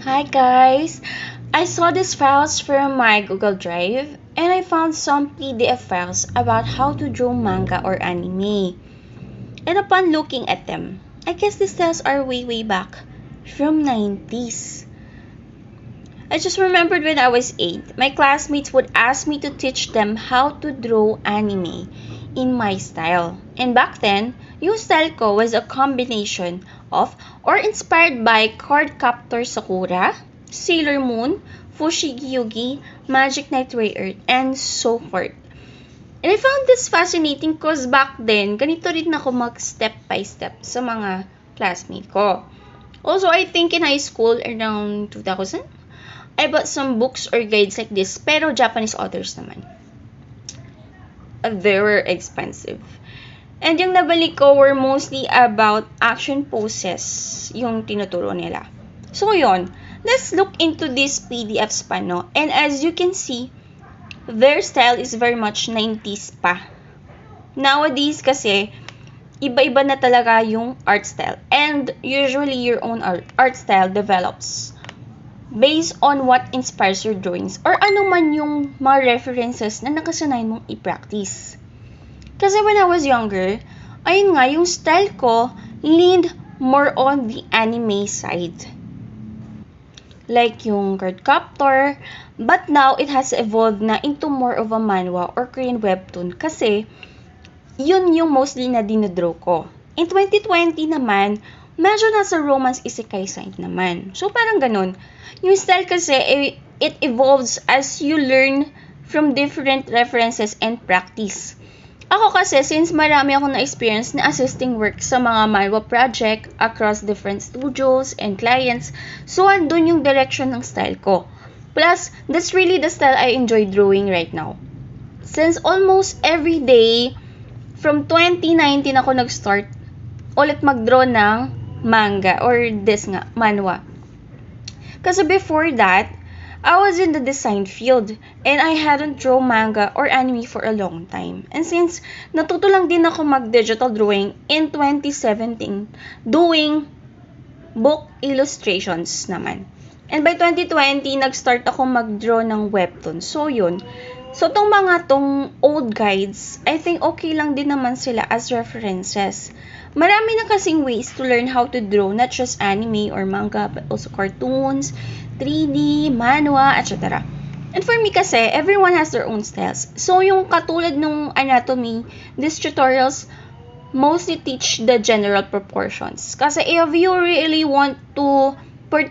Hi guys! I saw these files from my Google Drive and I found some PDF files about how to draw manga or anime. And upon looking at them, I guess these styles are way back from 90s. I just remembered when I was 8, my classmates would ask me to teach them how to draw anime in my style. And back then, yung style ko was a combination of or inspired by Cardcaptor Sakura, Sailor Moon, Fushigi Yugi, Magic Knight Rayearth, and so forth. And I found this fascinating cause back then, ganito rin ako mag-step by step sa mga classmate ko. Also, I think in high school around 2000, I bought some books or guides like this, pero Japanese authors naman. They were expensive. And yung nabalik ko were mostly about action poses yung tinuturo nila. So yun, let's look into these PDFs pa, no? And as you can see, their style is very much 90s pa. Nowadays kasi, iba-iba na talaga yung art style. And usually your own art style develops based on what inspires your drawings or ano man yung mga references na nakasanayan mong i-practice. Kasi when I was younger, ayun nga, yung style ko leaned more on the anime side. Like yung Cardcaptor, but now it has evolved na into more of a manhwa or Korean webtoon kasi yun yung mostly na dinadraw ko. In 2020 naman, medyo nasa romance isekai side naman. So parang ganun. Yung style kasi, it evolves as you learn from different references and practice. Ako kasi, since marami akong na-experience na assisting work sa mga manhwa project across different studios and clients, so andun yung direction ng style ko. Plus, that's really the style I enjoy drawing right now. Since almost every day, from 2019 ako nag-start ulit mag-draw ng manga or this nga, manhwa. Kasi before that, I was in the design field and I hadn't drawn manga or anime for a long time. And since natuto lang din ako mag-digital drawing in 2017, doing book illustrations naman. And by 2020, nag-start ako mag-draw ng webtoon. So yun. So tong old guides, I think okay lang din naman sila as references. Marami na kasing ways to learn how to draw, not just anime or manga, but also cartoons, 3D, manhwa, etc. And for me kasi, everyone has their own styles. So yung katulad ng anatomy, these tutorials mostly teach the general proportions. Kasi if you really want to portray